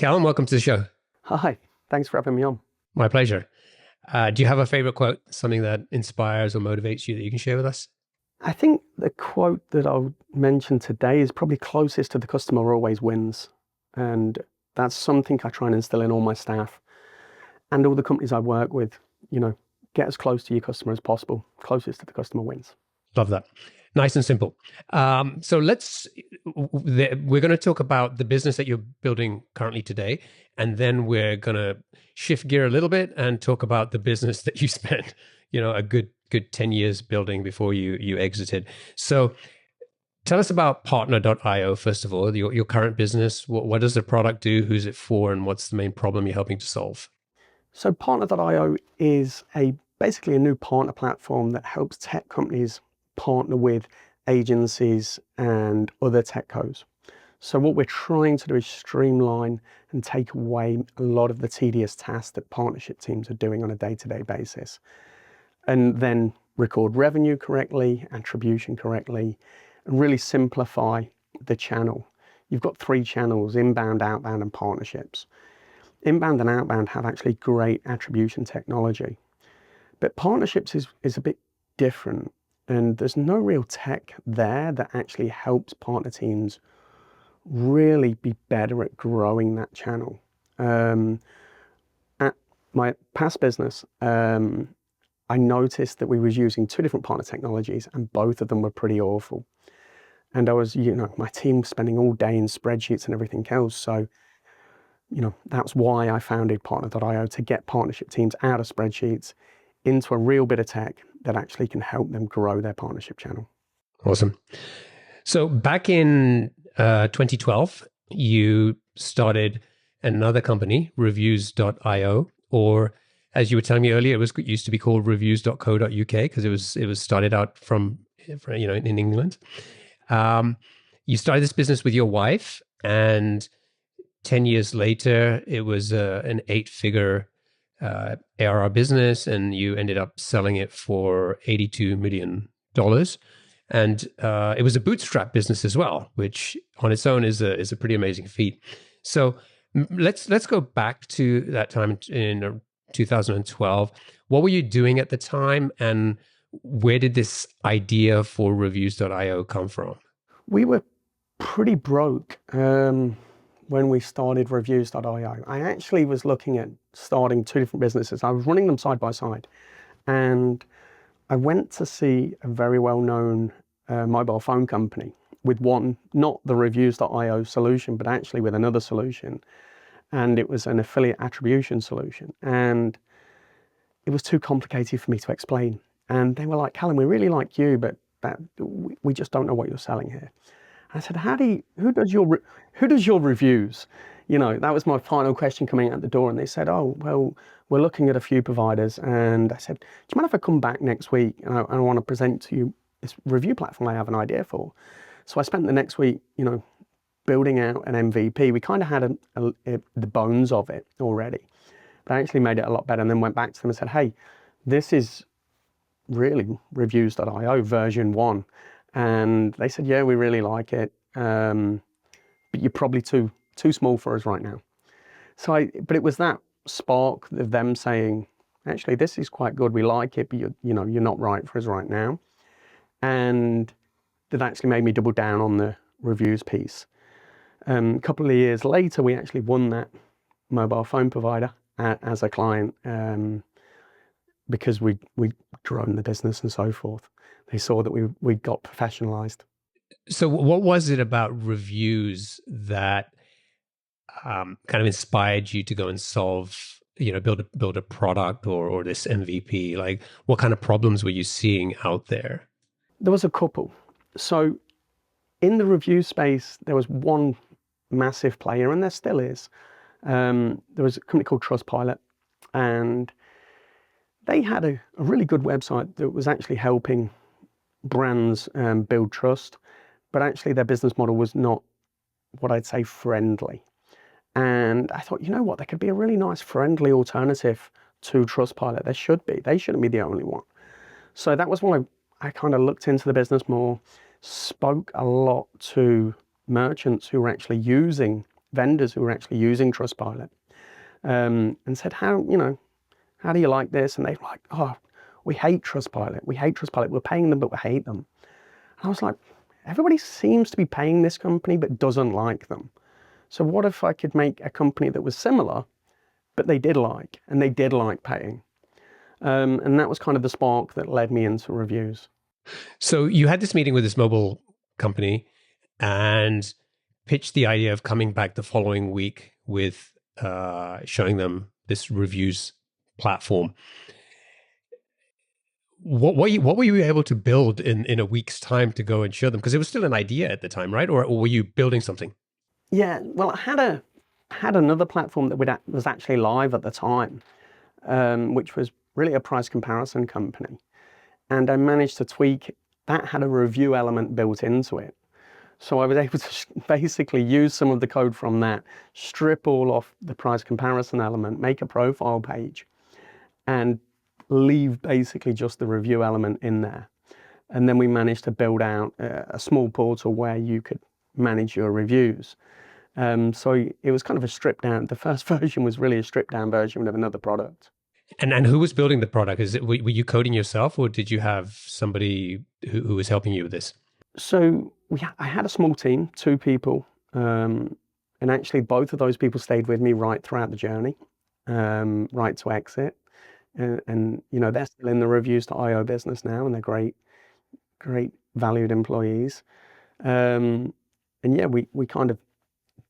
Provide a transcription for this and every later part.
Callum, welcome to the show. Hi, thanks for having me on. My pleasure. Do you have a favorite quote, something that inspires or motivates you that you can share with us? I think the quote that I'll mention today is probably closest to the customer always wins. And that's something I try and instill in all my staff and all the companies I work with. Get as close to your customer as possible. Closest to the customer wins. Love that. Nice and simple. So we're going to talk about the business that you're building currently today, and then we're going to shift gear a little bit and talk about the business that you spent, a good 10 years building before you exited. So tell us about partner.io, first of all, your current business. What does the product do? Who's it for? And what's the main problem you're helping to solve? So partner.io is basically a new partner platform that helps tech companies partner with agencies and other techcos. So what we're trying to do is streamline and take away a lot of the tedious tasks that partnership teams are doing on a day-to-day basis, and then record revenue correctly, attribution correctly, and really simplify the channel. You've got 3 channels: inbound, outbound, and partnerships. Inbound and outbound have actually great attribution technology, but partnerships is a bit different, and there's no real tech there that actually helps partner teams really be better at growing that channel. At my past business, I noticed that we was using 2 different partner technologies, and both of them were pretty awful. And I was, my team was spending all day in spreadsheets and everything else. So, that's why I founded partner.io, to get partnership teams out of spreadsheets into a real bit of tech that actually can help them grow their partnership channel. Awesome. So back in 2012, you started another company, reviews.io, or as you were telling me earlier, it used to be called reviews.co.uk because it was started out from in England. You started this business with your wife, and 10 years later, it was an 8-figure ARR business, and you ended up selling it for $82 million. And it was a bootstrap business as well, which on its own is a pretty amazing feat. So let's go back to that time in 2012. What were you doing at the time, and where did this idea for reviews.io come from? We were pretty broke when we started reviews.io. I actually was looking at starting 2 different businesses. I was running them side by side, and I went to see a very well-known mobile phone company with one, not the reviews.io solution, but actually with another solution. And it was an affiliate attribution solution. And it was too complicated for me to explain. And they were like, "Callum, we really like you, but we just don't know what you're selling here." I said, who does your reviews? That was my final question coming out the door. And they said, "Oh, well, we're looking at a few providers." And I said, "Do you mind if I come back next week and I want to present to you this review platform I have an idea for?" So I spent the next week, building out an MVP. We kind of had the bones of it already, but I actually made it a lot better, and then went back to them and said, "Hey, this is really reviews.io version 1. And they said, "Yeah, we really like it, but you're probably too small for us right now." But it was that spark of them saying, "Actually, this is quite good. We like it, but you're not right for us right now." And that actually made me double down on the reviews piece. A couple of years later, we actually won that mobile phone provider as a client, because we'd grown the business and so forth. They saw that we got professionalized. So what was it about reviews that kind of inspired you to go and solve, build a product or this MVP? Like, what kind of problems were you seeing out there? There was a couple. So in the review space, there was one massive player, and there still is. There was a company called Trustpilot, and they had a really good website that was actually helping brands build trust, but actually their business model was not what I'd say friendly. And I thought, you know what, there could be a really nice friendly alternative to Trustpilot. There should be. They shouldn't be the only one. So that was when I kind of looked into the business more, spoke a lot to merchants who were actually using vendors who were actually using Trustpilot, and said, how do you like this? And they were like, oh, we hate Trustpilot. We hate Trustpilot. We're paying them, but we hate them. And I was like, everybody seems to be paying this company, but doesn't like them. So what if I could make a company that was similar, but they did like paying? And that was kind of the spark that led me into reviews. So you had this meeting with this mobile company and pitched the idea of coming back the following week with showing them this reviews platform. What were you able to build in a week's time to go and show them? Because it was still an idea at the time, right? Or were you building something? Yeah, well, I had another platform that was actually live at the time, which was really a price comparison company. And I managed to tweak, that had a review element built into it. So I was able to basically use some of the code from that, strip all off the price comparison element, make a profile page, and leave basically just the review element in there. And then we managed to build out a small portal where you could manage your reviews. So it was kind of a stripped down, the first version was really a stripped down version of another product. And who was building the product? Were you coding yourself, or did you have somebody who was helping you with this? So I had a small team, 2 people, and actually both of those people stayed with me right throughout the journey, right to exit. And they're still in the reviews.io business now, and they're great valued employees. And yeah, we kind of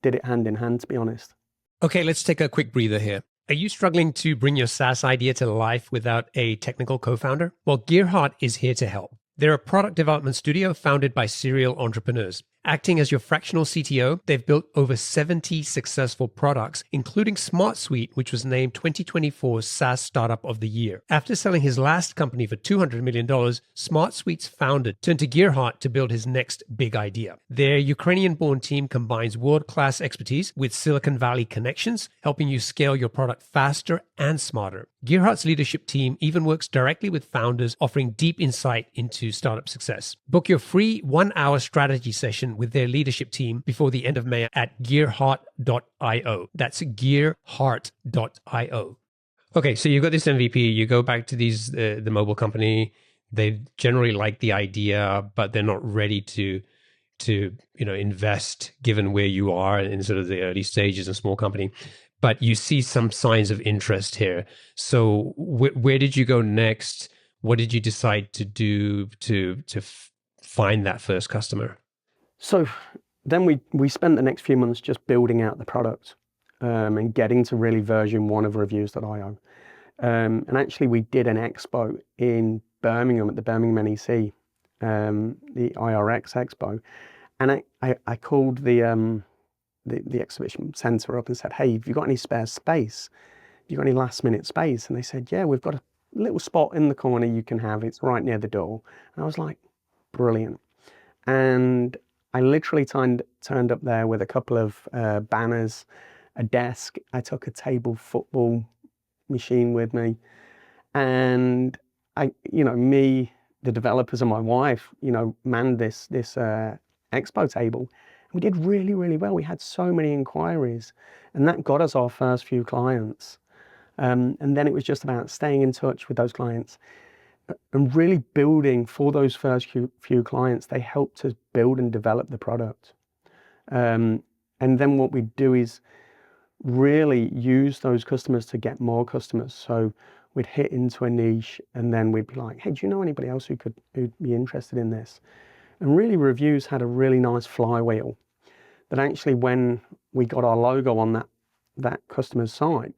did it hand in hand, to be honest. Okay, let's take a quick breather here. Are you struggling to bring your SaaS idea to life without a technical co-founder? Well, Gearheart is here to help. They're a product development studio founded by serial entrepreneurs. Acting as your fractional CTO, they've built over 70 successful products, including SmartSuite, which was named 2024 SaaS Startup of the Year. After selling his last company for $200 million, SmartSuite's founder turned to Gearheart to build his next big idea. Their Ukrainian-born team combines world-class expertise with Silicon Valley connections, helping you scale your product faster and smarter. Gearheart's leadership team even works directly with founders, offering deep insight into startup success. Book your free 1-hour strategy session with their leadership team before the end of May at gearheart.io. That's gearheart.io. Okay, so you've got this MVP. You go back to the mobile company. They generally like the idea, but they're not ready to invest given where you are in sort of the early stages of small company. But you see some signs of interest here. So where did you go next? What did you decide to do to find that first customer? So then we spent the next few months just building out the product and getting to really version 1 of reviews.io. And actually we did an expo in Birmingham at the Birmingham NEC, the IRX expo. And I called the exhibition center up and said, hey, have you got any spare space? Have you got any last minute space? And they said, yeah, we've got a little spot in the corner you can have. It's right near the door. And I was like, brilliant. And I literally turned up there with a couple of banners, a desk. I took a table football machine with me. And me, the developers and my wife, manned this expo table. We did really, really well. We had so many inquiries, and that got us our first few clients. And then it was just about staying in touch with those clients and really building for those first few clients. They helped us build and develop the product. And then what we do is really use those customers to get more customers. So we'd hit into a niche, and then we'd be like, hey, do you know anybody else who'd be interested in this? And really, reviews had a really nice flywheel that actually when we got our logo on that customer's site,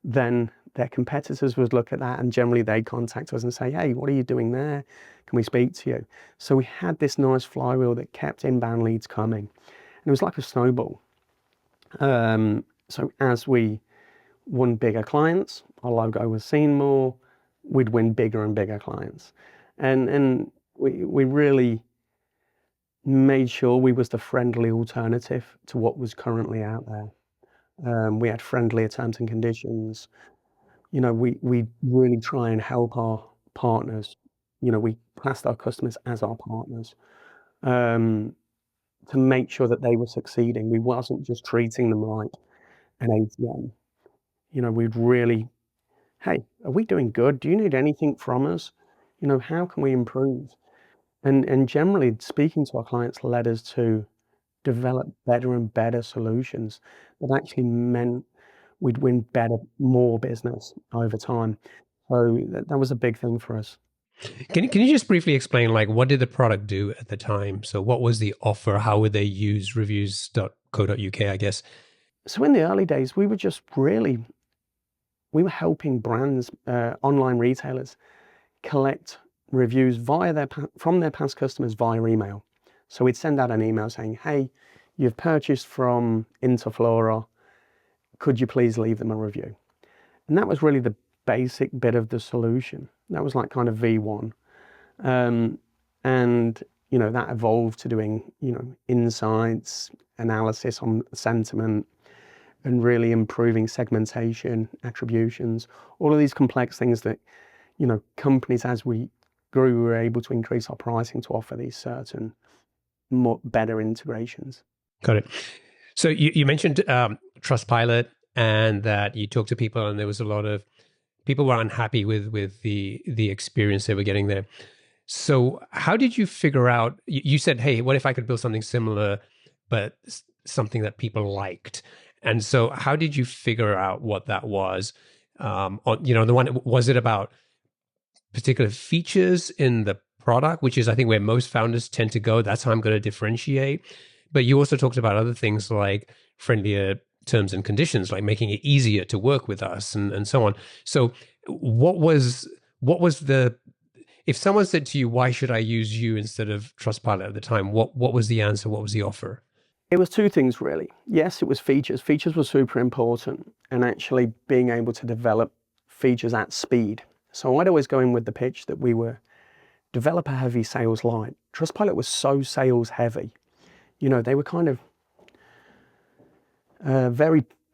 then their competitors would look at that, and generally they'd contact us and say, hey, what are you doing there? Can we speak to you? So we had this nice flywheel that kept inbound leads coming. And it was like a snowball. So as we won bigger clients, our logo was seen more, we'd win bigger and bigger clients. And we really made sure we was the friendly alternative to what was currently out there. We had friendlier terms and conditions. We really try and help our partners. We classed our customers as our partners. to make sure that they were succeeding. We wasn't just treating them like an ATM. We'd really, hey, are we doing good? Do you need anything from us? How can we improve? And generally speaking to our clients led us to develop better and better solutions that actually meant we'd win more business over time. So that was a big thing for us. Can you just briefly explain, like, what did the product do at the time? So what was the offer? How would they use reviews.co.uk, I guess? So in the early days, we were helping brands, online retailers, collect reviews from their past customers via email. So we'd send out an email saying, hey, you've purchased from Interflora, could you please leave them a review? And that was really the basic bit of the solution. That was like kind of V1. And, that evolved to doing, insights, analysis on sentiment, and really improving segmentation, attributions, all of these complex things that, companies, as we grew, were able to increase our pricing to offer these certain better integrations. Got it. So you mentioned Trustpilot, and that you talked to people, and there was a lot of people were unhappy with the experience they were getting there. So how did you figure out? You said, "Hey, what if I could build something similar, but something that people liked?" And so, how did you figure out what that was? Was it about particular features in the product, which is, I think, where most founders tend to go. That's how I'm going to differentiate. But you also talked about other things like friendlier terms and conditions, like making it easier to work with us and so on. So what was if someone said to you, why should I use you instead of Trustpilot at the time, what was the answer? What was the offer? It was two things, really. Yes, it was features. Features were super important, and actually being able to develop features at speed. So I'd always go in with the pitch that we were developer heavy, sales light. Trustpilot was so sales heavy. They were kind of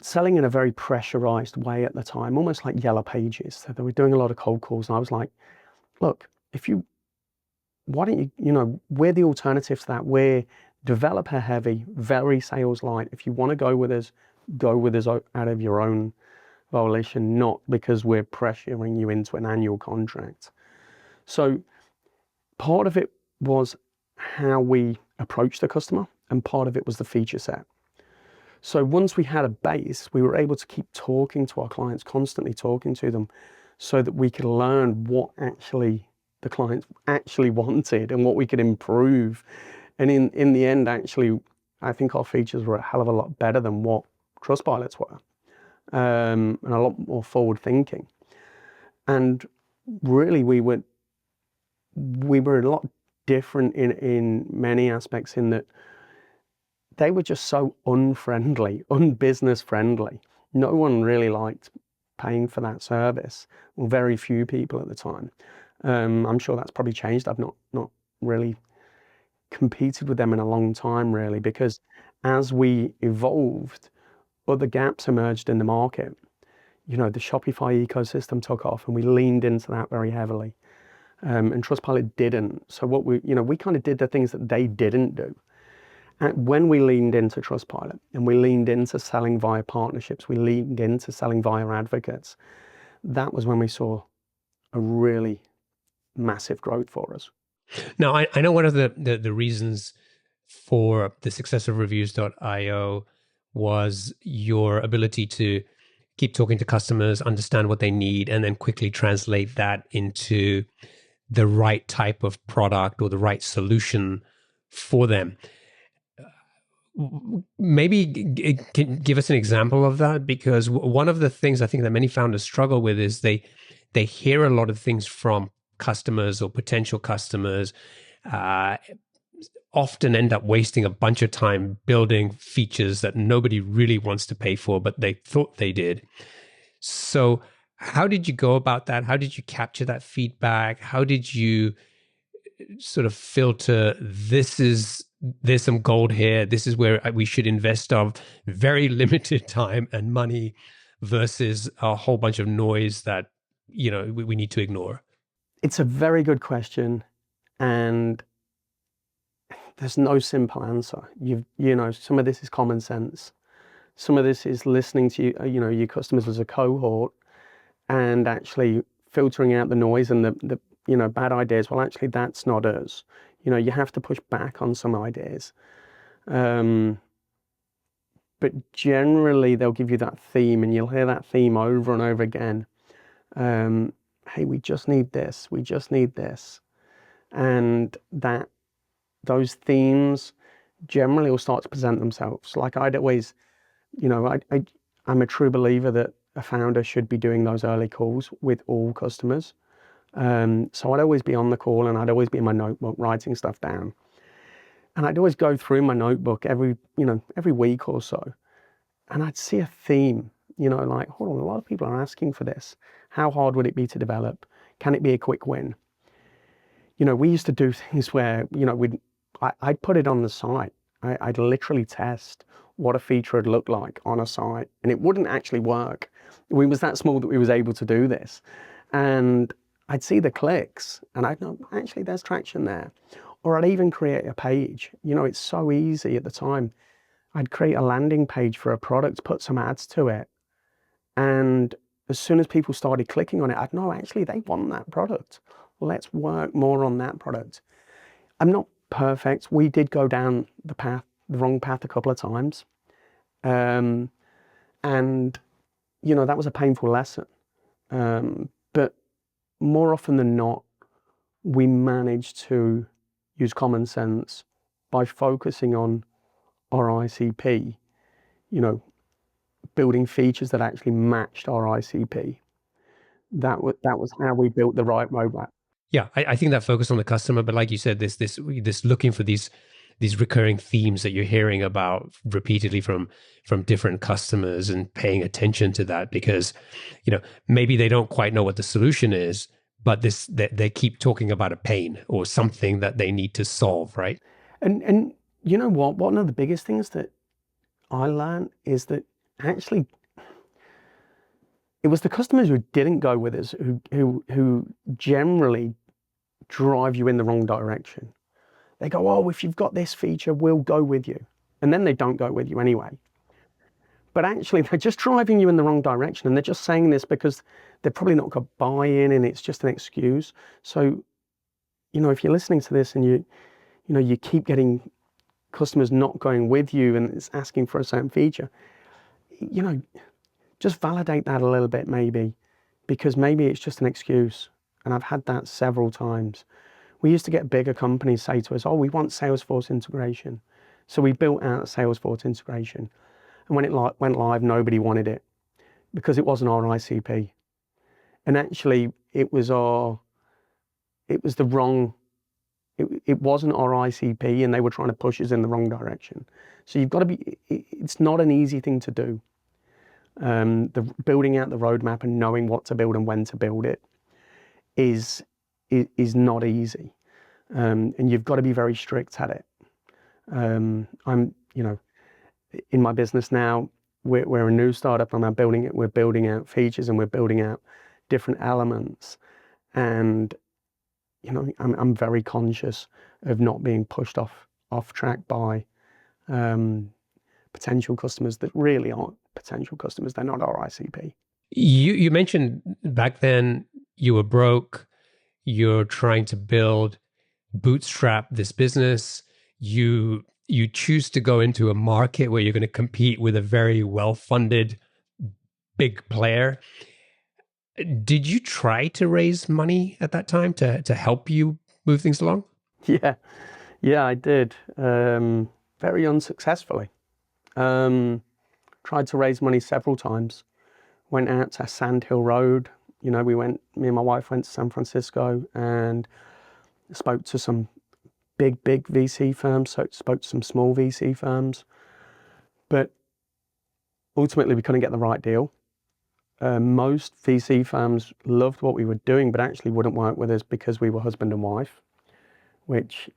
selling in a very pressurized way at the time, almost like Yellow Pages. So they were doing a lot of cold calls, and I was like, look, why don't you, we're the alternative to that. We're developer heavy, very sales light. If you want to go with us out of your own volition, not because we're pressuring you into an annual contract. So part of it was how we approached the customer, and part of it was the feature set. So once we had a base, we were able to keep talking to our clients, constantly talking to them, so that we could learn what actually the clients actually wanted and what we could improve. And in the end, actually, I think our features were a hell of a lot better than what Trustpilot's were, and a lot more forward thinking. And really, we were a lot different in many aspects, in that they were just so unfriendly, unbusiness friendly. No one really liked paying for that service, or very few people at the time. I'm sure that's probably changed. I've not really competed with them in a long time, really, because as we evolved, other gaps emerged in the market. The Shopify ecosystem took off, and we leaned into that very heavily. And Trustpilot didn't. So what we kind of did the things that they didn't do. And when we leaned into Trustpilot, and we leaned into selling via partnerships, we leaned into selling via advocates, that was when we saw a really massive growth for us. Now, I know one of the reasons for the success of reviews.io was your ability to keep talking to customers, understand what they need, and then quickly translate that into the right type of product or the right solution for them. Maybe can give us an example of that, because one of the things I think that many founders struggle with is they hear a lot of things from customers or potential customers, often end up wasting a bunch of time building features that nobody really wants to pay for, but they thought they did. So how did you go about that? How did you capture that feedback? How did you sort of filter, there's some gold here, this is where we should invest our very limited time and money, versus a whole bunch of noise that we need to ignore? It's a very good question, and there's no simple answer. Some of this is common sense. Some of this is listening to your customers as a cohort and actually filtering out the noise and the bad ideas. Well, actually, that's not us. You have to push back on some ideas. But generally, they'll give you that theme, and you'll hear that theme over and over again. Hey, we just need this. We just need this. And those themes generally will start to present themselves. Like I'd always, I'm a true believer that a founder should be doing those early calls with all customers. So I'd always be on the call, and I'd always be in my notebook writing stuff down. And I'd always go through my notebook every week or so, and I'd see a theme, like, hold on, a lot of people are asking for this. How hard would it be to develop? Can it be a quick win? We used to do things where, I'd put it on the site. I'd literally test what a feature would look like on a site, and it wouldn't actually work. We was that small that we was able to do this. And I'd see the clicks, and I'd know, actually, there's traction there. Or I'd even create a page. It's so easy at the time. I'd create a landing page for a product, put some ads to it. And as soon as people started clicking on it, I'd know, actually, they want that product. Let's work more on that product. I'm not perfect. We did go down the wrong path a couple of times. And, that was a painful lesson. But more often than not, we managed to use common sense by focusing on our ICP, building features that actually matched our ICP. That was how we built the right roadmap. Yeah, I think that focus on the customer, but like you said, this looking for these recurring themes that you're hearing about repeatedly from different customers, and paying attention to that, because maybe they don't quite know what the solution is, but they keep talking about a pain or something that they need to solve, right? And you know what? One of the biggest things that I learned is that actually it was the customers who didn't go with us who generally drive you in the wrong direction. They go, oh, if you've got this feature, we'll go with you. And then they don't go with you anyway. But actually, they're just driving you in the wrong direction. And they're just saying this because they've probably not got buy-in, and it's just an excuse. So, if you're listening to this and you keep getting customers not going with you and it's asking for a certain feature, just validate that a little bit maybe, because maybe it's just an excuse. And I've had that several times. We used to get bigger companies say to us, oh, we want Salesforce integration. So we built out Salesforce integration. And when it went live, nobody wanted it because it wasn't our ICP. And actually, it wasn't our ICP, and they were trying to push us in the wrong direction. So you've got to it's not an easy thing to do. Building out the roadmap and knowing what to build and when to build it is not easy. And you've got to be very strict at it. In my business now, we're a new startup, and we're building out features, and we're building out different elements. And, I'm very conscious of not being pushed off track by potential customers that really aren't potential customers. They're not our ICP. You mentioned back then you were broke. You're trying to bootstrap this business. You choose to go into a market where you're going to compete with a very well-funded big player. Did you try to raise money at that time to help you move things along? Yeah, I did. Very unsuccessfully. Tried to raise money several times. Went out to Sand Hill Road. Me and my wife went to San Francisco and spoke to some big VC firms, spoke to some small VC firms. But ultimately, we couldn't get the right deal. Most VC firms loved what we were doing, but actually wouldn't work with us because we were husband and wife, which,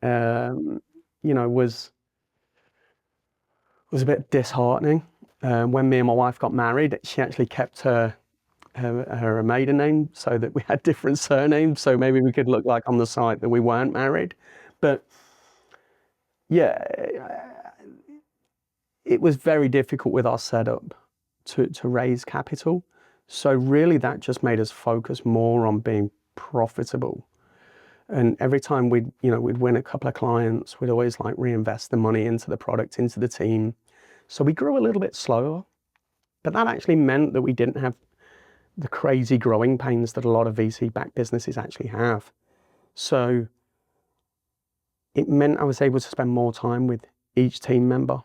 was a bit disheartening. When me and my wife got married, she actually kept her maiden name so that we had different surnames, so maybe we could look like on the site that we weren't married. But Yeah, it was very difficult with our setup to raise capital. So really that just made us focus more on being profitable. And every time we'd win a couple of clients, we'd always like reinvest the money into the product, into the team. So we grew a little bit slower, but that actually meant that we didn't have the crazy growing pains that a lot of VC-backed businesses actually have. So it meant I was able to spend more time with each team member,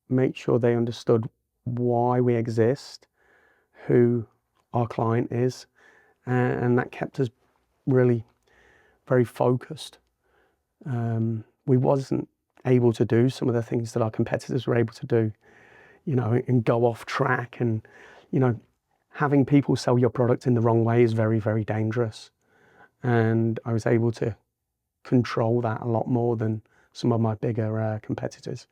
make sure they understood why we exist, who our client is, and that kept us really very focused. We wasn't able to do some of the things that our competitors were able to do, and go off track. And, having people sell your product in the wrong way is very, very dangerous. And I was able to control that a lot more than some of my bigger competitors.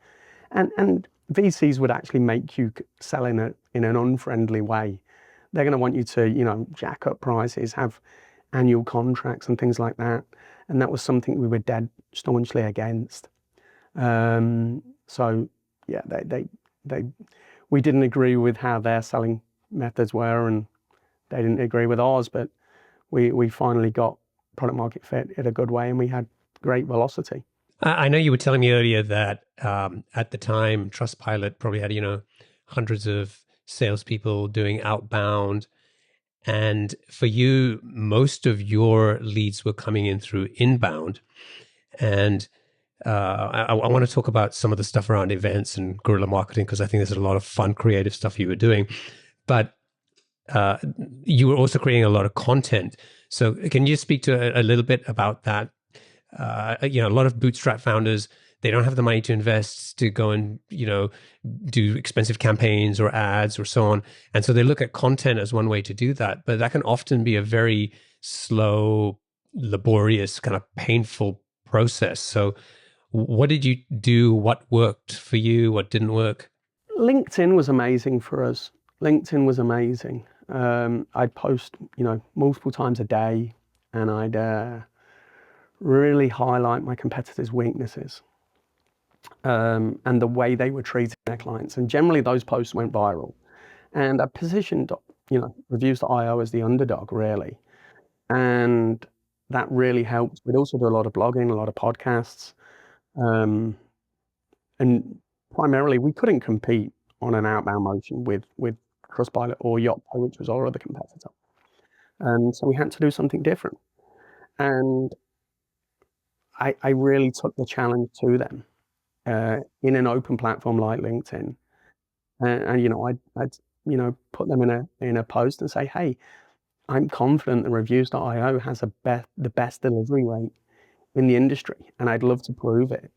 And VCs would actually make you sell in an unfriendly way. They're going to want you to, jack up prices, have annual contracts and things like that. And that was something we were dead staunchly against. So yeah, we didn't agree with how their selling methods were, and they didn't agree with ours, but we finally got product market fit in a good way, and we had great velocity. I know you were telling me earlier that at the time, Trustpilot probably had, hundreds of salespeople doing outbound. And for you, most of your leads were coming in through inbound. And I want to talk about some of the stuff around events and guerrilla marketing, because I think there's a lot of fun, creative stuff you were doing. But you were also creating a lot of content. So can you speak to a little bit about that? A lot of bootstrap founders, they don't have the money to invest to go and, do expensive campaigns or ads or so on. And so they look at content as one way to do that. But that can often be a very slow, laborious, kind of painful process. So what did you do? What worked for you? What didn't work? LinkedIn was amazing for us. LinkedIn was amazing. I'd post, multiple times a day, and I'd really highlight my competitors' weaknesses, and the way they were treating their clients. And generally those posts went viral. And I positioned, Reviews.io as the underdog, really. And that really helped. We'd also do a lot of blogging, a lot of podcasts. And primarily we couldn't compete on an outbound motion with Trustpilot or Yotpo, which was our other competitor. And so we had to do something different. And I really took the challenge to them in an open platform like LinkedIn. And I'd put them in a post and say, hey, I'm confident that Reviews.io has the best delivery rate in the industry, and I'd love to prove it.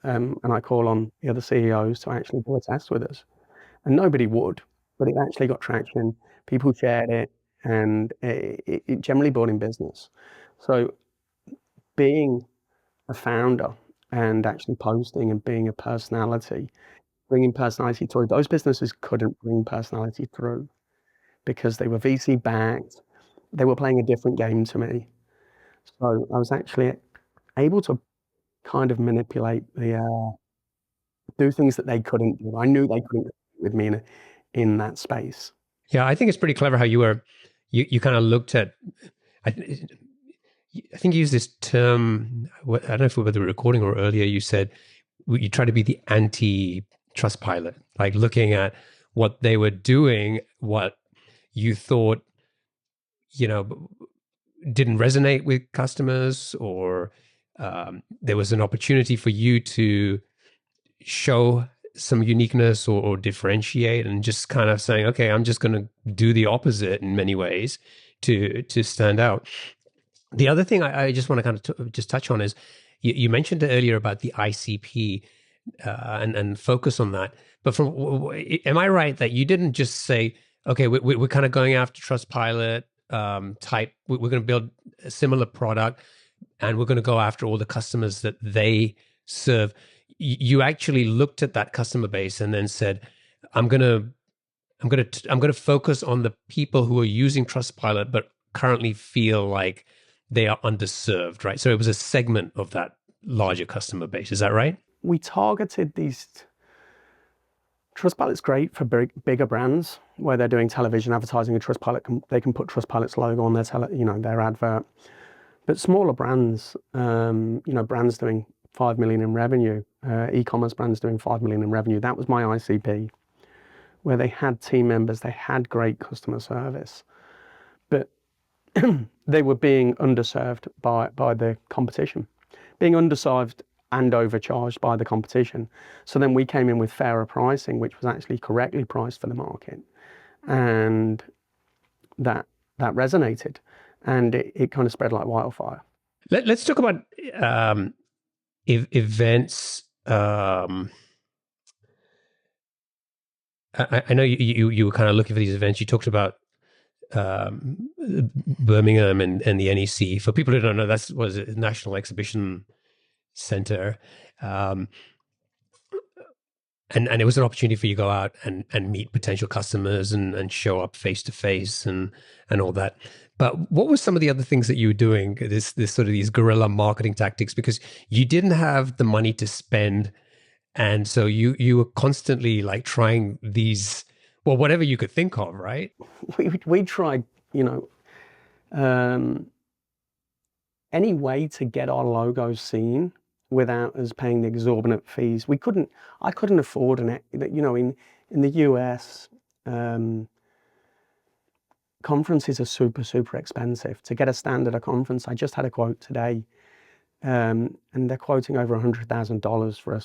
And I call on the other CEOs to actually do a test with us. And nobody would, but it actually got traction. People shared it, and it generally brought in business. So being a founder and actually posting and being a personality, bringing personality through, those businesses couldn't bring personality through because they were VC backed. They were playing a different game to me. So I was actually able to kind of manipulate do things that they couldn't do. I knew they couldn't with me in that space. Yeah, I think it's pretty clever how you kind of looked at, I think you used this term, I don't know if it was the recording or earlier, you said you try to be the anti-Trustpilot, like looking at what they were doing, what you thought, didn't resonate with customers, or there was an opportunity for you to show some uniqueness or differentiate, and just kind of saying, okay, I'm just going to do the opposite in many ways to stand out. The other thing I just want to kind of just touch on is you mentioned earlier about the ICP and focus on that. But am I right that you didn't just say, okay, we're kind of going after Trustpilot type, we're going to build a similar product, and we're going to go after all the customers that they serve? You actually looked at that customer base and then said, I'm going to focus on the people who are using Trustpilot but currently feel like they are underserved, right? So it was a segment of that larger customer base. Is that right? we targeted these. Trustpilot's great for bigger brands where they're doing television advertising, and Trustpilot they can put Trustpilot's logo on their advert. But smaller brands, brands doing 5 million in revenue, e-commerce brands doing 5 million in revenue. That was my ICP, where they had team members, they had great customer service, but they were being underserved by the competition, being underserved and overcharged by the competition. So then we came in with fairer pricing, which was actually correctly priced for the market. And that resonated, and it kind of spread like wildfire. Let's talk about events. I know you were kind of looking for these events. You talked about Birmingham and the NEC. For people who don't know, that was a National Exhibition Center. And it was an opportunity for you to go out and meet potential customers and show up face to face and all that. But what were some of the other things that you were doing, this sort of these guerrilla marketing tactics, because you didn't have the money to spend, and so you were constantly like trying these, well, whatever you could think of, right? We tried, any way to get our logo seen without us paying the exorbitant fees. I couldn't afford in the US, conferences are super, super expensive. To get a stand at a conference, I just had a quote today, and they're quoting over $100,000 for a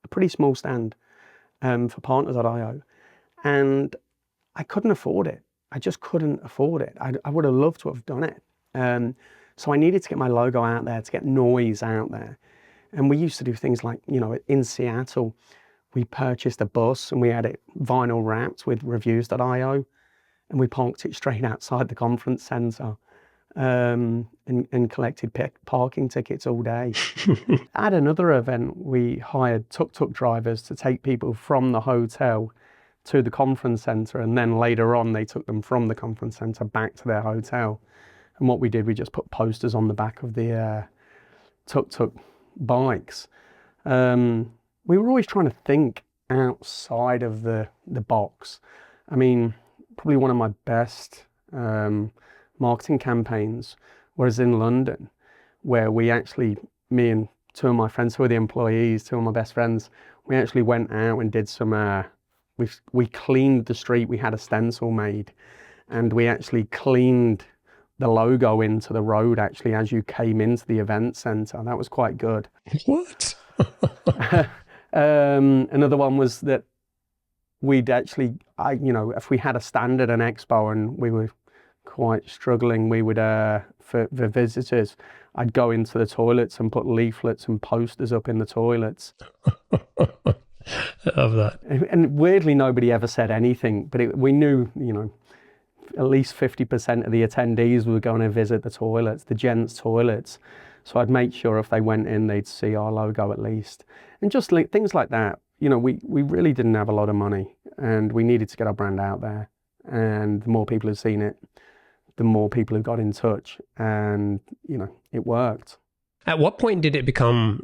pretty small stand for partners.io. And I couldn't afford it. I just couldn't afford it. I would have loved to have done it. So I needed to get my logo out there, to get noise out there. And we used to do things like, in Seattle, we purchased a bus and we had it vinyl wrapped with reviews.io, and we parked it straight outside the conference center, and collected parking tickets all day. At another event, we hired tuk-tuk drivers to take people from the hotel to the conference center, and then later on they took them from the conference center back to their hotel. And what we did, we just put posters on the back of the tuk-tuk bikes. We were always trying to think outside of the box. I mean, probably one of my best marketing campaigns was in London, where we actually, me and two of my friends who were the employees, two of my best friends, we actually went out and did some, we cleaned the street. We had a stencil made, and we actually cleaned the logo into the road actually as you came into the event center. That was quite good. What? Another one was that we'd actually, if we had a stand at an expo and we were quite struggling, we would, for the visitors, I'd go into the toilets and put leaflets and posters up in the toilets. I love that. And weirdly, nobody ever said anything, but we knew, at least 50% of the attendees were going to visit the toilets, the gents' toilets. So I'd make sure if they went in, they'd see our logo at least. And just things like that. We really didn't have a lot of money, and we needed to get our brand out there. And the more people who've seen it, the more people who got in touch, and, it worked. At what point did it become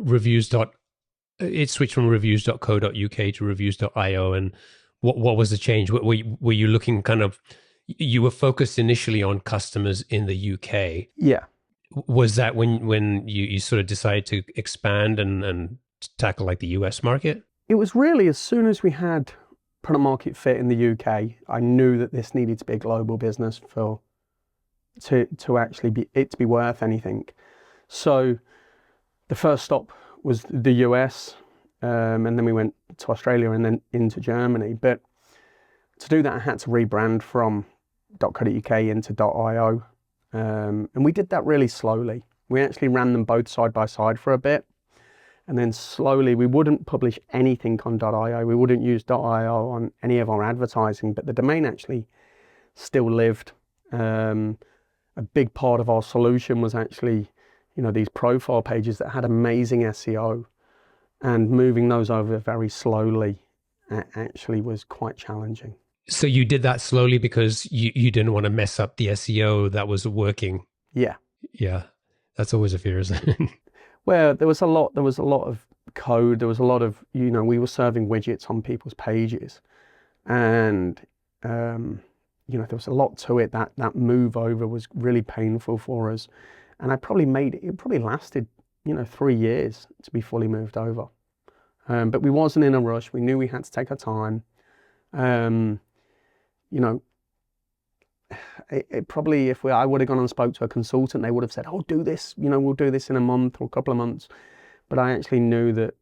it switched from reviews.co.uk to reviews.io, and what was the change? Were you looking you were focused initially on customers in the UK? Yeah. Was that when you sort of decided to expand and tackle like the US market? It was really as soon as we had product market fit in the UK, I knew that this needed to be a global business to actually be worth anything. So the first stop was the US, and then we went to Australia and then into Germany. But to do that, I had to rebrand from .co.uk into .io. And we did that really slowly. We actually ran them both side by side for a bit. And then slowly, we wouldn't publish anything on .io. We wouldn't use .io on any of our advertising, but the domain actually still lived. A big part of our solution was actually, these profile pages that had amazing SEO, and moving those over very slowly actually was quite challenging. So you did that slowly because you didn't want to mess up the SEO that was working. Yeah. Yeah. That's always a fear, isn't it? Well, there was a lot of code. There was a lot of, we were serving widgets on people's pages, and there was a lot to it. That move over was really painful for us, and it probably lasted 3 years to be fully moved over. But we wasn't in a rush. We knew we had to take our time. It probably, I would have gone and spoke to a consultant, they would have said, "Oh, do this. We'll do this in a month or a couple of months." But I actually knew that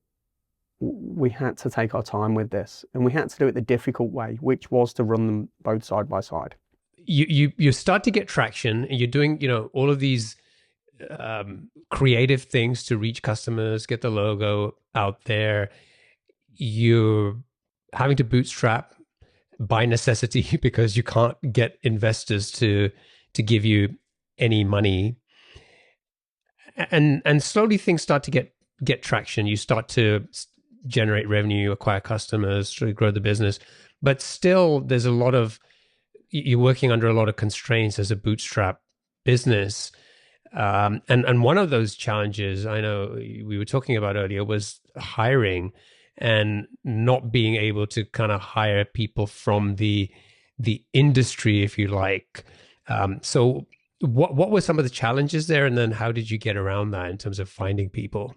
we had to take our time with this, and we had to do it the difficult way, which was to run them both side by side. You start to get traction, and you're doing all of these creative things to reach customers, get the logo out there. You're having to bootstrap by necessity because you can't get investors to give you any money, and slowly things start to get traction. You start to generate revenue, acquire customers, to grow the business, but still there's you're working under a lot of constraints as a bootstrap business. And one of those challenges I know we were talking about earlier was hiring, and not being able to kind of hire people from the industry, if you like. So what were some of the challenges there, and then how did you get around that in terms of finding people?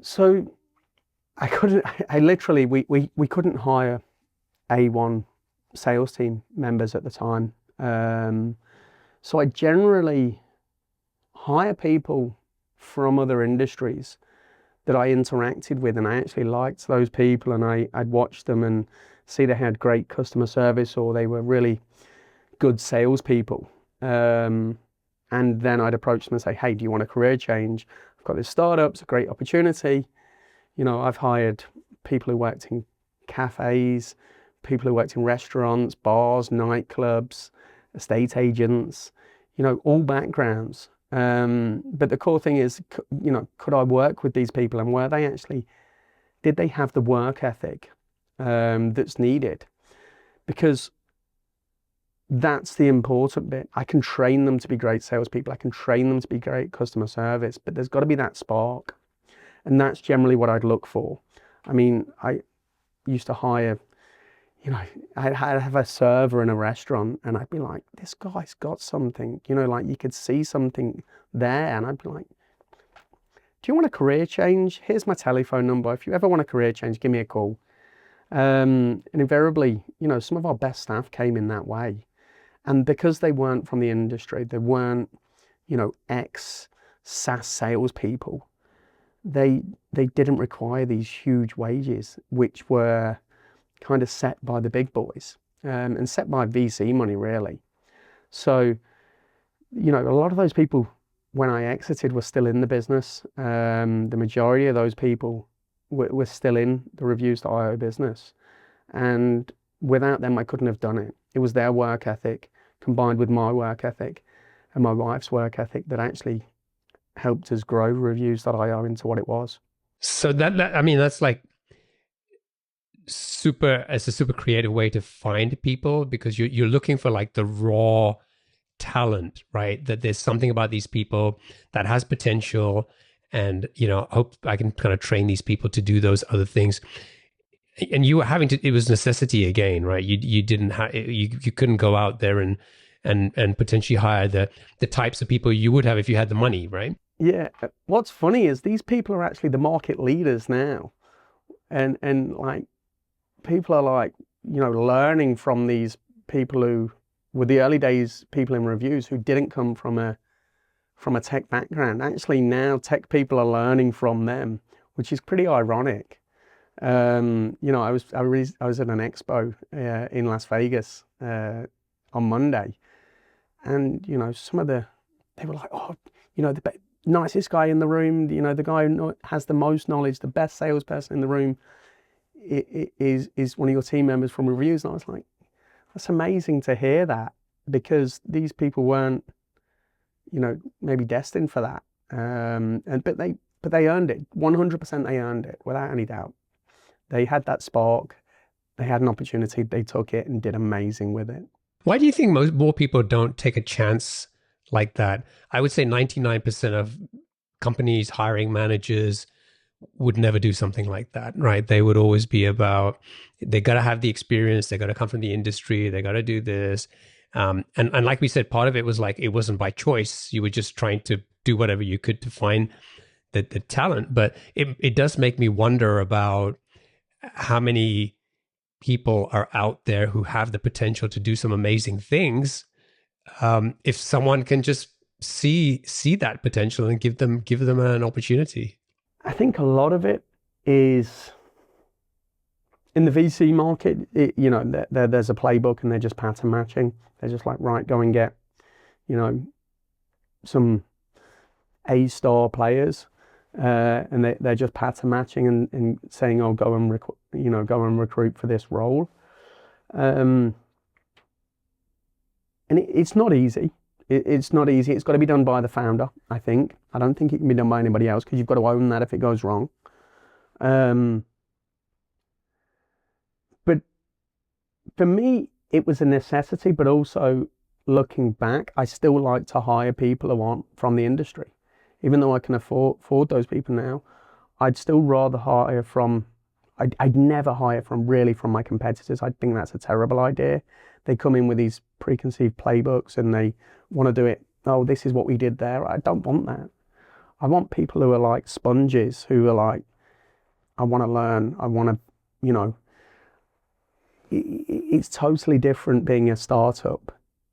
So I literally, we couldn't hire A1 sales team members at the time. So I generally hire people from other industries that I interacted with, and I actually liked those people, and I'd watch them and see they had great customer service, or they were really good salespeople. And then I'd approach them and say, "Hey, do you want a career change? I've got this startup, it's a great opportunity." I've hired people who worked in cafes, people who worked in restaurants, bars, nightclubs, estate agents, all backgrounds. But the core thing is, could I work with these people, and did they have the work ethic that's needed? Because that's the important bit. I can train them to be great salespeople. I can train them to be great customer service, but there's got to be that spark. And that's generally what I'd look for. I mean, I used to hire, I'd have a server in a restaurant, and I'd be like, "This guy's got something," you could see something there. And I'd be like, "Do you want a career change? Here's my telephone number. If you ever want a career change, give me a call." And invariably, some of our best staff came in that way. And because they weren't from the industry, they weren't, ex-SaaS salespeople, they didn't require these huge wages, which were kind of set by the big boys, and set by VC money, really. So, a lot of those people, when I exited, were still in the business. The majority of those people were still in the Reviews.io business. And without them, I couldn't have done it. It was their work ethic combined with my work ethic and my wife's work ethic that actually helped us grow Reviews.io into what it was. So that's like it's a super creative way to find people, because you're looking for like the raw talent, right? That there's something about these people that has potential, and hope I can kind of train these people to do those other things. And you were it was necessity again, right? You didn't have, you couldn't go out there and potentially hire the types of people you would have if you had the money, right? Yeah. What's funny is these people are actually the market leaders now. And like, people are like, learning from these people who were the early days people in reviews who didn't come from a tech background. Actually, now tech people are learning from them, which is pretty ironic. I was at an expo in Las Vegas on Monday, and they were like, "Oh, the nicest guy in the room, the guy who has the most knowledge, the best salesperson in the room is one of your team members from Reviews." And I was like, that's amazing to hear that, because these people weren't, maybe destined for that. But they earned it. 100% they earned it, without any doubt. They had that spark. They had an opportunity. They took it and did amazing with it. Why do you think more people don't take a chance like that? I would say 99% of companies hiring managers would never do something like that, right? They would always be about, they got to have the experience, they got to come from the industry, they got to do this. And like we said, part of it was like, it wasn't by choice. You were just trying to do whatever you could to find the talent. But it does make me wonder about how many people are out there who have the potential to do some amazing things. If someone can just see that potential and give them an opportunity. I think a lot of it is in the VC market. There's a playbook and they're just pattern matching. They're just like, right, go and get, some A-star players, and they're just pattern matching and saying, oh, go and recruit for this role. And it's not easy. It's not easy. It's got to be done by the founder, I think. I don't think it can be done by anybody else, because you've got to own that if it goes wrong. But for me, it was a necessity, but also looking back, I still like to hire people who aren't from the industry. Even though I can afford those people now, I'd still rather hire from, I'd never hire from my competitors. I think that's a terrible idea. They come in with these preconceived playbooks and they want to do it, oh, this is what we did there. I don't want that. I want people who are like sponges, who are like, I want to learn, I want to, it's totally different being a startup,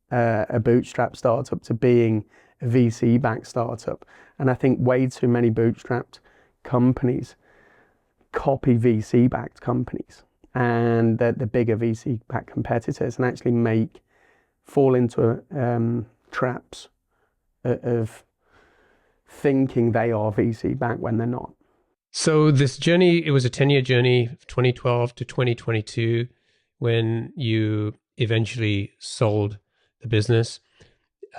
a bootstrap startup, to being a VC-backed startup. And I think way too many bootstrapped companies copy VC-backed companies and the bigger VC-backed competitors, and actually fall into traps of thinking they are VC-backed when they're not. So this journey, it was a 10-year journey, 2012 to 2022, when you eventually sold the business.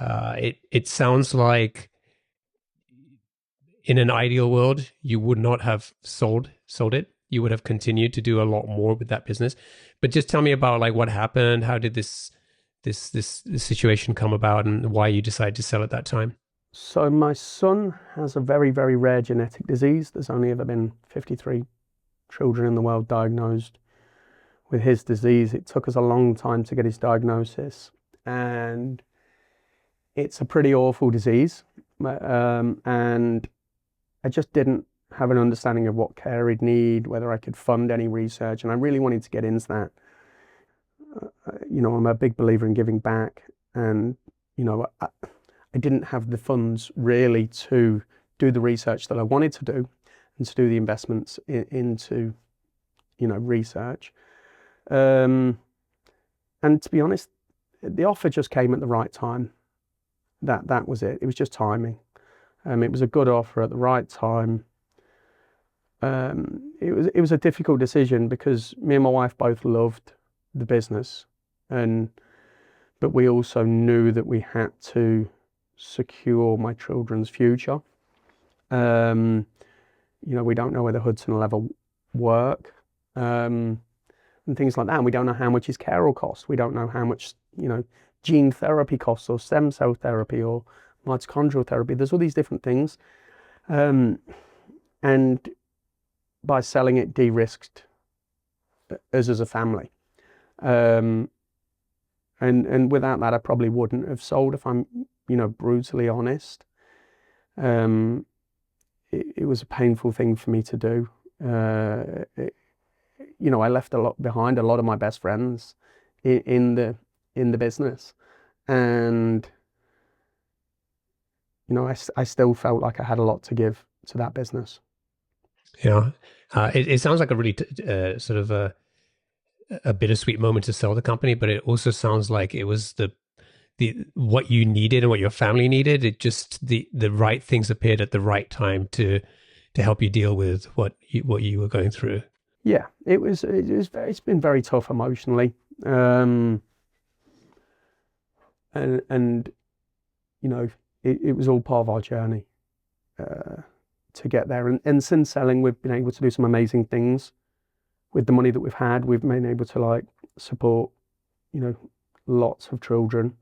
It sounds like in an ideal world, you would not have sold it. You would have continued to do a lot more with that business. But just tell me about like what happened. How did this situation come about, and why you decided to sell at that time? So my son has a very, very rare genetic disease. There's only ever been 53 children in the world diagnosed with his disease. It took us a long time to get his diagnosis, and it's a pretty awful disease. And I just didn't have an understanding of what care he'd need, whether I could fund any research, and I really wanted to get into that. I'm a big believer in giving back, and I didn't have the funds really to do the research that I wanted to do and to do the investments into research. And to be honest, the offer just came at the right time. That was it. It was just timing. It was a good offer at the right time. It was a difficult decision because me and my wife both loved the business, but we also knew that we had to secure my children's future. We don't know whether Hudson will ever work, and things like that. And we don't know how much his care will cost. We don't know how much gene therapy costs, or stem cell therapy, or mitochondrial therapy. There's all these different things, and by selling it, de-risked us as a family. And without that, I probably wouldn't have sold, if I'm brutally honest. It was a painful thing for me to do. I left a lot behind, a lot of my best friends in the business, and I still felt like I had a lot to give to that business. Yeah, it sounds like a really sort of a bittersweet moment to sell the company, but it also sounds like it was the what you needed and what your family needed. It just the right things appeared at the right time to help you deal with what you were going through. Yeah, it's been very tough emotionally, and it was all part of our journey to get there. And since selling, we've been able to do some amazing things with the money that we've had. We've been able to support lots of children,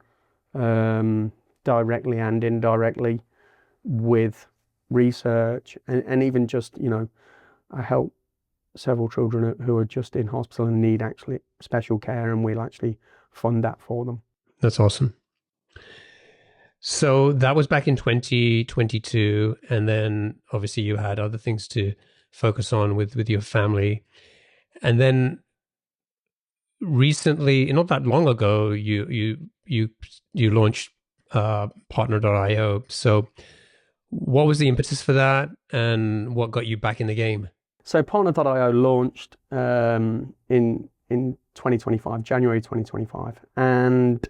directly and indirectly, with research, and even just I help several children who are just in hospital and need actually special care, and we'll actually fund that for them. That's awesome. So that was back in 2022. And then obviously you had other things to focus on with your family. And then recently, not that long ago, you launched partner.io. So what was the impetus for that, and what got you back in the game? So partner.io launched in 2025, January 2025, and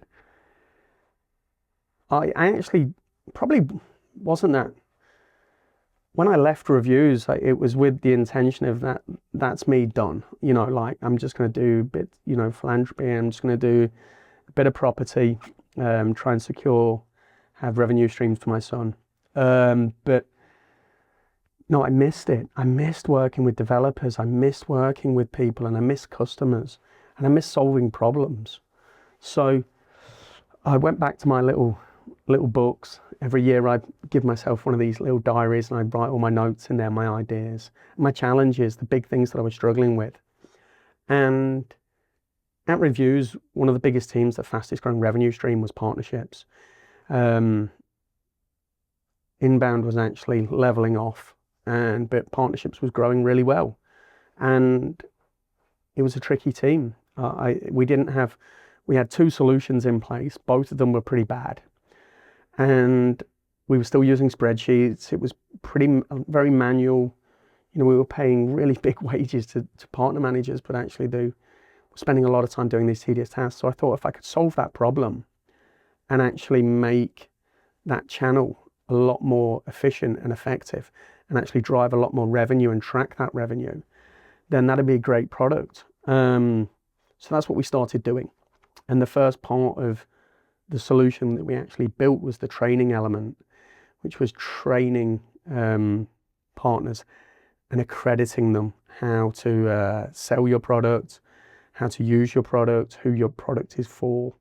I actually probably wasn't that. When I left reviews, it was with the intention of that's me done. Like I'm just going to do a bit, philanthropy. I'm just going to do a bit of property, try and have revenue streams for my son. But no, I missed it. I missed working with developers. I missed working with people, and I missed customers, and I missed solving problems. So I went back to my little books. Every year I'd give myself one of these little diaries, and I'd write all my notes in there, my ideas, my challenges, the big things that I was struggling with. And at Reviews, one of the biggest teams, the fastest growing revenue stream was partnerships. Inbound was actually leveling off, but partnerships was growing really well. And it was a tricky team. We had 2 solutions in place. Both of them were pretty bad. And we were still using spreadsheets. It was very manual. We were paying really big wages to partner managers, but actually were spending a lot of time doing these tedious tasks. So I thought if I could solve that problem and actually make that channel a lot more efficient and effective, and actually drive a lot more revenue and track that revenue, then that'd be a great product. So that's what we started doing. And the first part of the solution that we actually built was the training element, which was training partners and accrediting them how to sell your product, how to use your product, who your product is for.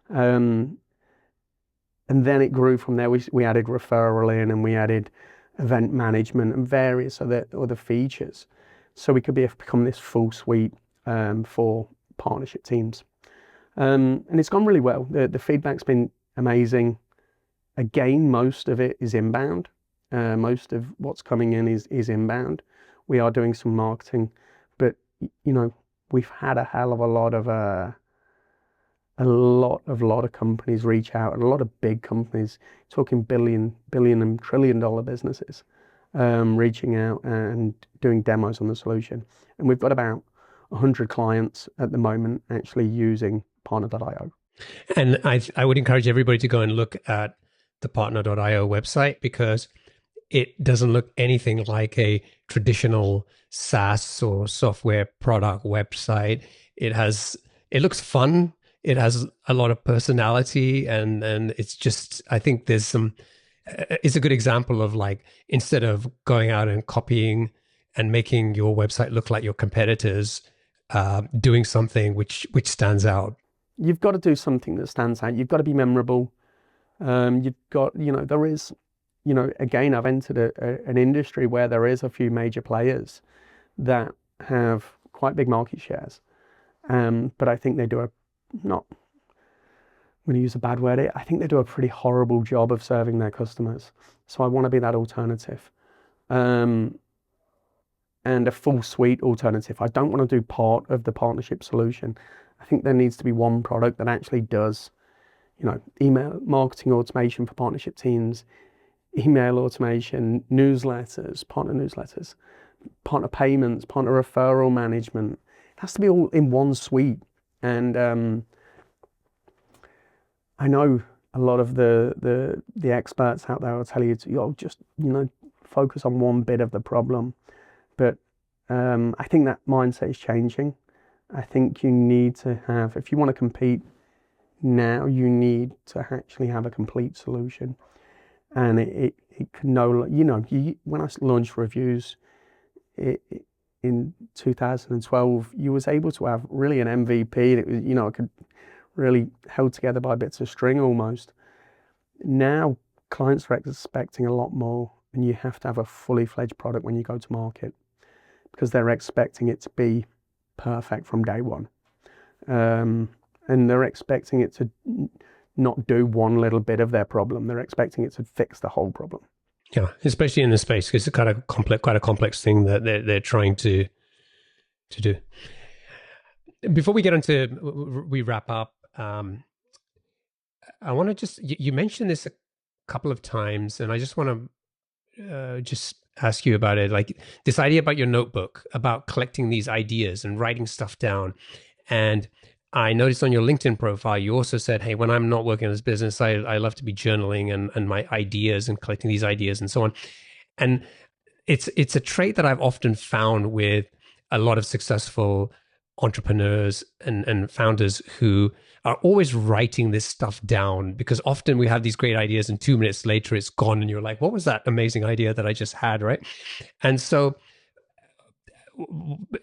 And then it grew from there. We added referral in, and we added event management and various other features. So we could become this full suite for partnership teams. And it's gone really well. The feedback's been amazing. Again, most of it is inbound. Most of what's coming in is inbound. We are doing some marketing, but we've had a hell of a lot of companies reach out, and a lot of big companies, talking billion and trillion-dollar businesses, reaching out and doing demos on the solution. And we've got about 100 clients at the moment actually using partner.io. And I would encourage everybody to go and look at the partner.io website, because it doesn't look anything like a traditional SaaS or software product website. It looks fun. It has a lot of personality, and it's just, I think it's a good example of, like, instead of going out and copying and making your website look like your competitors, doing something which stands out. You've got to do something that stands out. You've got to be memorable. You've got, there is, again, I've entered an industry where there is a few major players that have quite big market shares. But I think they do I'm going to use a bad word. I think they do a pretty horrible job of serving their customers. So I want to be that alternative. And a full suite alternative. I don't want to do part of the partnership solution. I think there needs to be one product that actually does, email marketing automation for partnership teams, email automation, newsletters, partner payments, partner referral management. It has to be all in one suite. And I know a lot of the experts out there will tell you to just focus on one bit of the problem. But I think that mindset is changing. I think you need to have, if you want to compete now, you need to actually have a complete solution. And it can when I launched Reviews in 2012, you was able to have really an MVP. It was, it could really held together by bits of string almost. Now clients are expecting a lot more, and you have to have a fully fledged product when you go to market, because they're expecting it to be perfect from day one. And they're expecting it to not do one little bit of their problem. They're expecting it to fix the whole problem. Yeah, especially in this space, because it's kind of quite a complex thing that they're trying to do. Before we wrap up, I want to you mentioned this a couple of times, and I just want to just ask you about it. Like this idea about your notebook, about collecting these ideas and writing stuff down. And I noticed on your LinkedIn profile, you also said, hey, when I'm not working in this business, I love to be journaling and my ideas and collecting these ideas and so on. And it's a trait that I've often found with a lot of successful entrepreneurs and founders who are always writing this stuff down, because often we have these great ideas and 2 minutes later it's gone and you're like, what was that amazing idea that I just had, right? And so,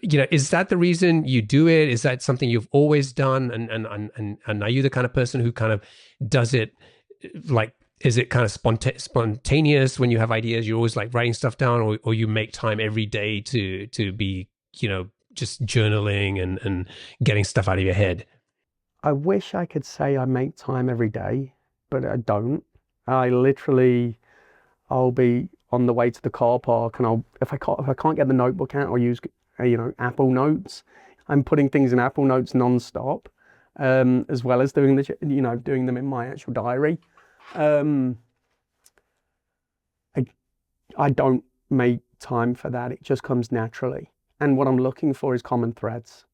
is that the reason you do it? Is that something you've always done? And are you the kind of person who kind of does it like, is it kind of spontaneous when you have ideas? You're always like writing stuff down, or you make time every day to be, just journaling and getting stuff out of your head? I wish I could say I make time every day, but I don't. I'll be on the way to the car park, and if I can't get the notebook out, I'll use Apple Notes. I'm putting things in Apple Notes nonstop, as well as doing doing them in my actual diary. I don't make time for that. It just comes naturally. And what I'm looking for is common threads.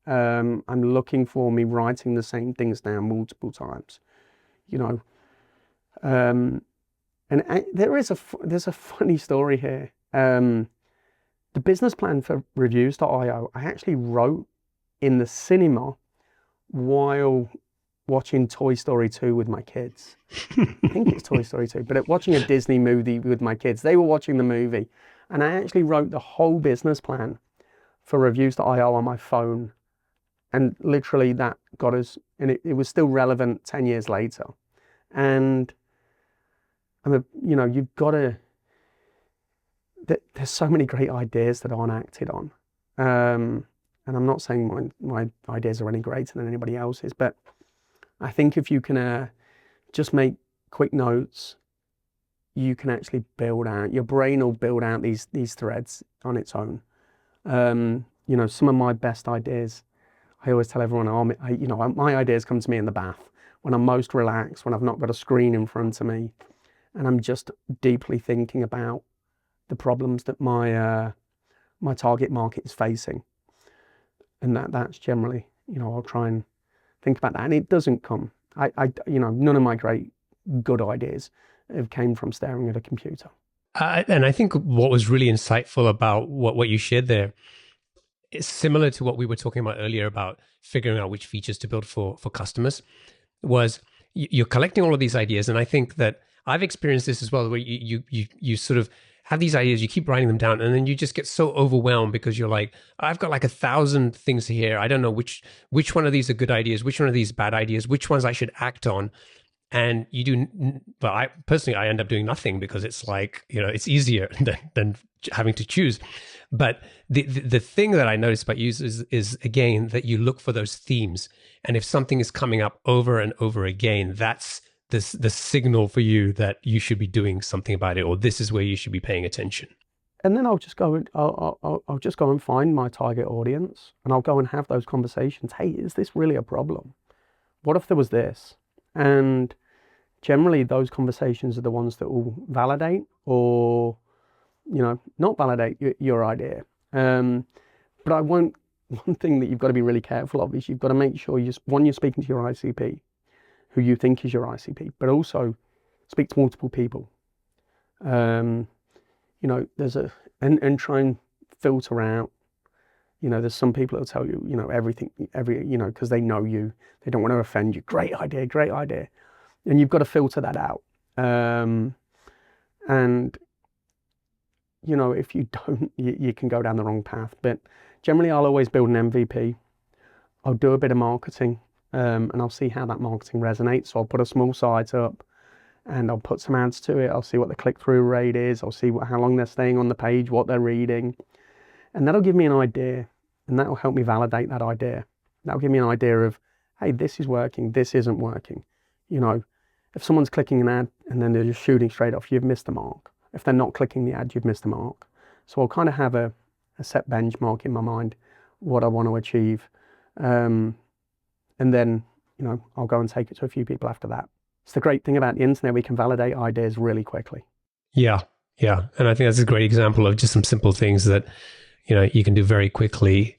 I'm looking for me writing the same things down multiple times, and there's a funny story here. The business plan for reviews.io, I actually wrote in the cinema while watching Toy Story 2 with my kids. I think it's Toy Story 2, but watching a Disney movie with my kids. They were watching the movie, and I actually wrote the whole business plan for reviews.io on my phone. And literally that got us, and it was still relevant 10 years later. And you've got to, there's so many great ideas that aren't acted on. And I'm not saying my ideas are any greater than anybody else's, but I think if you can just make quick notes, you can actually build out, your brain will build out these threads on its own. Some of my best ideas, I always tell everyone, my ideas come to me in the bath, when I'm most relaxed, when I've not got a screen in front of me, and I'm just deeply thinking about the problems that my target market is facing. And that's generally, I'll try and think about that. And it doesn't come, none of my great good ideas have came from staring at a computer. And I think what was really insightful about what you shared there is similar to what we were talking about earlier about figuring out which features to build for customers. Was you're collecting all of these ideas, and I think that I've experienced this as well, where you sort of have these ideas, you keep writing them down, and then you just get so overwhelmed because you're like, I've got like 1,000 things here. I don't know which one of these are good ideas, which one of these bad ideas, which ones I should act on. And you do, well, I end up doing nothing, because it's like, it's easier than having to choose. But the thing that I noticed about you is again, that you look for those themes. And if something is coming up over and over again, that's the signal for you that you should be doing something about it, or this is where you should be paying attention. And then I'll just go and find my target audience, and I'll go and have those conversations. Hey, is this really a problem? What if there was this? And generally those conversations are the ones that will validate or, not validate your idea. But one thing that you've got to be really careful of is you've got to make sure you're speaking to your ICP, who you think is your ICP, but also speak to multiple people. And try and filter out, there's some people that'll tell you, everything, because they know you, they don't want to offend you. Great idea. And you've got to filter that out. If you don't, you can go down the wrong path. But generally, I'll always build an MVP. I'll do a bit of marketing, and I'll see how that marketing resonates. So I'll put a small site up, and I'll put some ads to it. I'll see what the click-through rate is. I'll see how long they're staying on the page, what they're reading. And that'll give me an idea, and that'll help me validate that idea. That'll give me an idea of, hey, this is working, this isn't working. You know, if someone's clicking an ad and then they're just shooting straight off, you've missed the mark. If they're not clicking the ad, you've missed the mark. So I'll kind of have a set benchmark in my mind, what I want to achieve. And then, you know, I'll go and take it to a few people after that. It's the great thing about the internet, we can validate ideas really quickly. Yeah. And I think that's a great example of just some simple things that, you know, you can do very quickly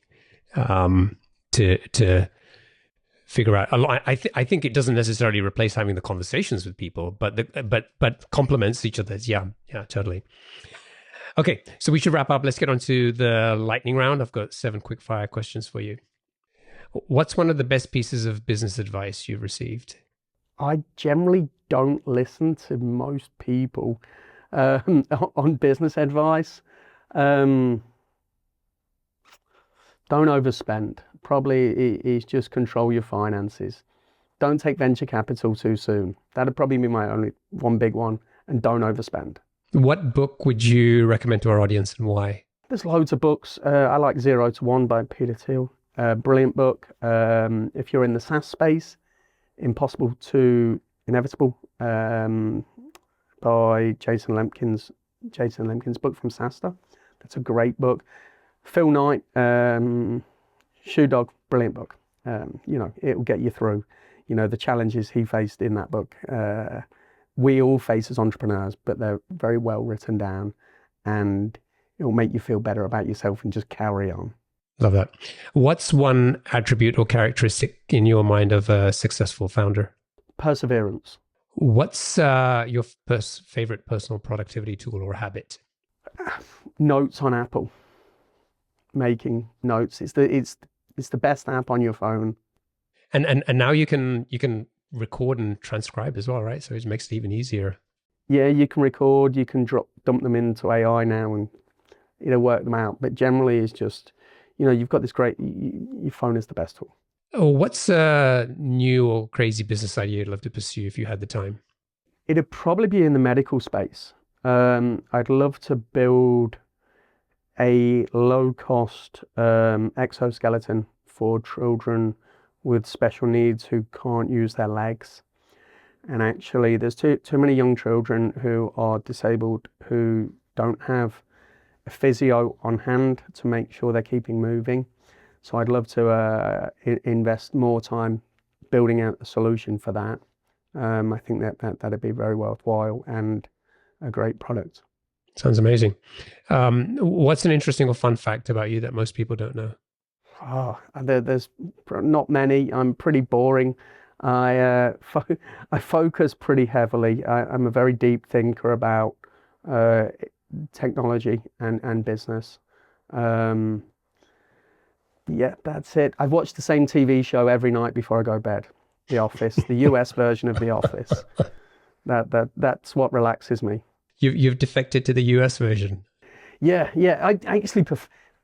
to figure out. I think it doesn't necessarily replace having the conversations with people, but complements each other's. Yeah, totally. Okay, so we should wrap up. Let's get on to the lightning round. I've got 7 quick fire questions for you. What's one of the best pieces of business advice you've received? I generally don't listen to most people on business advice. Don't overspend. Probably is just control your finances. Don't take venture capital too soon. That'd probably be my only one big one. And don't overspend. What book would you recommend to our audience and why? There's loads of books. I like 0 to 1 by Peter Thiel. Brilliant book. If you're in the SaaS space, Impossible to Inevitable by Jason Lemkin's book from SaaSter. That's a great book. Phil Knight, Shoe Dog, brilliant book. You know, it will get you through, you know, the challenges he faced in that book. We all face as entrepreneurs, but they're very well written down, and it will make you feel better about yourself and just carry on. Love that. What's one attribute or characteristic in your mind of a successful founder? Perseverance. What's your favorite personal productivity tool or habit? Notes on Apple. Making notes. It's the best app on your phone. And now you can record and transcribe as well, right? So it makes it even easier. Yeah, you can record, you can dump them into AI now and, you know, work them out. But generally it's just, you know, you've got this great, your phone is the best tool. Oh, what's a new or crazy business idea you'd love to pursue if you had the time? It'd probably be in the medical space. I'd love to build a low-cost exoskeleton for children with special needs who can't use their legs. And actually, there's too many young children who are disabled who don't have a physio on hand to make sure they're keeping moving. So I'd love to invest more time building out a solution for that. I think that'd be very worthwhile and a great product. Sounds amazing. What's an interesting or fun fact about you that most people don't know? Oh, there's not many. I'm pretty boring. I focus pretty heavily. I'm a very deep thinker about technology and business. Yeah, that's it. I've watched the same TV show every night before I go to bed. The Office, the US version of The Office. That's what relaxes me. You've defected to the US version. Yeah. I actually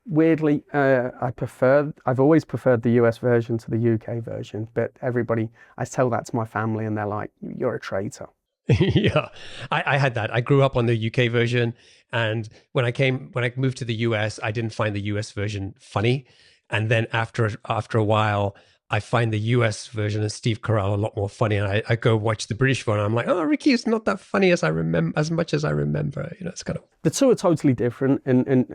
weirdly, I've always preferred the US version to the UK version, but I tell that to my family and they're like, you're a traitor. Yeah, I had that. I grew up on the UK version, and when I moved to the US, I didn't find the US version funny. And then after a while, I find the US version of Steve Carell a lot more funny, and I go watch the British one. And I'm like, oh, Ricky is not that funny as much as I remember. You know, it's kind of the two are totally different, and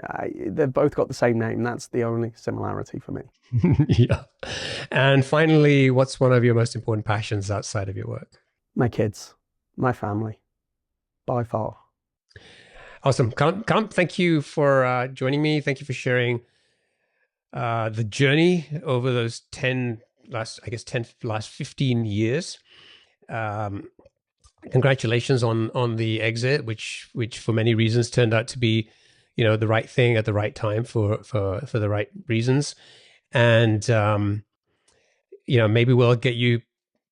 they've both got the same name. That's the only similarity for me. Yeah. And finally, what's one of your most important passions outside of your work? My kids, my family, by far. Awesome, Callum, thank you for joining me. Thank you for sharing the journey over those last 15 years. Congratulations on the exit, which for many reasons turned out to be, you know, the right thing at the right time for the right reasons. And, you know, maybe we'll get you,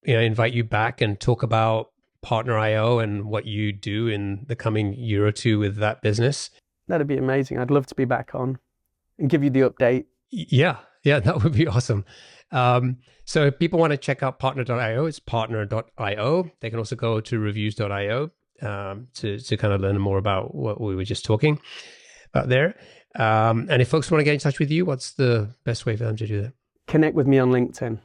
invite you back and talk about Partner.io and what you do in the coming year or two with that business. That'd be amazing. I'd love to be back on and give you the update. Yeah, that would be awesome. So if people want to check out Partner.io, it's partner.io. They can also go to reviews.io to kind of learn more about what we were just talking. out there. And if folks want to get in touch with you, what's the best way for them to do that? Connect with me on LinkedIn.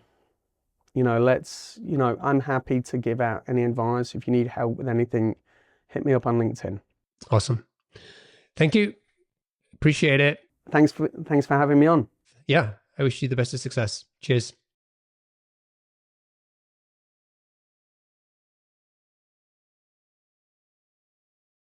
I'm happy to give out any advice. If you need help with anything, hit me up on LinkedIn. Awesome. Thank you. Appreciate it. Thanks for having me on. Yeah. I wish you the best of success. Cheers.